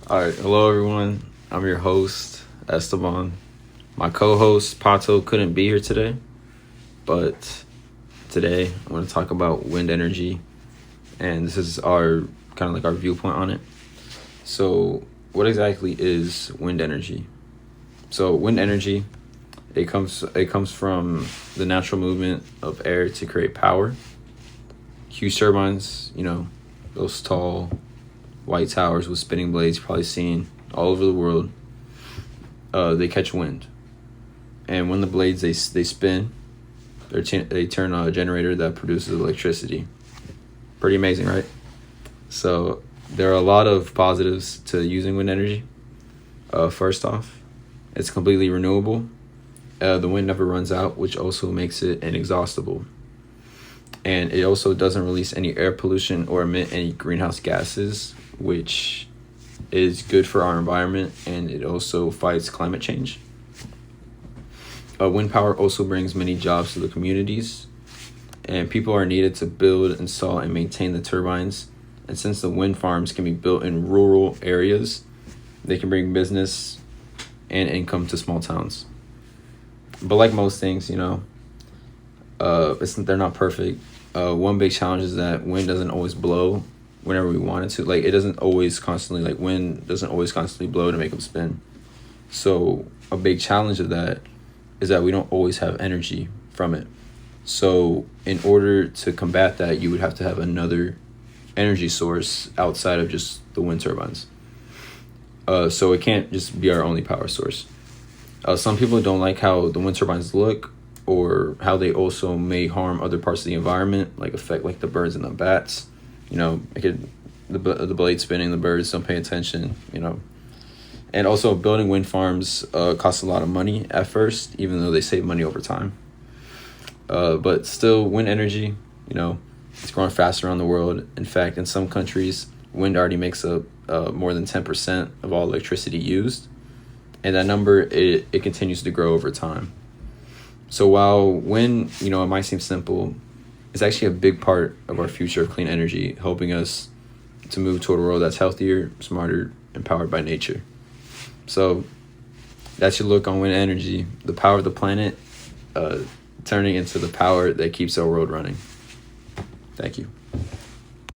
All right, hello everyone. I'm your host, Esteban. My co-host Pato couldn't be here today, but today I want to talk about wind energy, and this is our kind of like our viewpoint on it. So, what exactly is wind energy? So, wind energy it comes from the natural movement of air to create power. Huge turbines, those tall white towers with spinning blades, you've probably seen all over the world. They catch wind, and when the blades they spin, they turn on a generator that produces electricity. Pretty amazing, right? So there are a lot of positives to using wind energy. First off, it's completely renewable. The wind never runs out, which also makes it inexhaustible. And it also doesn't release any air pollution or emit any greenhouse gases, which is good for our environment, and it also fights climate change. Wind power also brings many jobs to the communities, and people are needed to build, install, and maintain the turbines. And since the wind farms can be built in rural areas, they can bring business and income to small towns. But like most things, they're not perfect. One big challenge is that wind doesn't always blow whenever we want it to. Like, it doesn't always constantly, like, wind doesn't always constantly blow to make them spin. So a big challenge of that is that we don't always have energy from it. So in order to combat that, you would have to have another energy source outside of just the wind turbines. So it can't just be our only power source. Some people don't like how the wind turbines look, or how they also may harm other parts of the environment, like affect like the birds and the bats. The blade spinning, the birds don't pay attention. And also building wind farms costs a lot of money at first, even though they save money over time. But still, wind energy, it's growing faster around the world. In fact, in some countries, wind already makes up more than 10% of all electricity used. And that number, it continues to grow over time. So while wind, it might seem simple, it's actually a big part of our future of clean energy, helping us to move toward a world that's healthier, smarter, and powered by nature. So that's your look on wind energy, the power of the planet, turning into the power that keeps our world running. Thank you.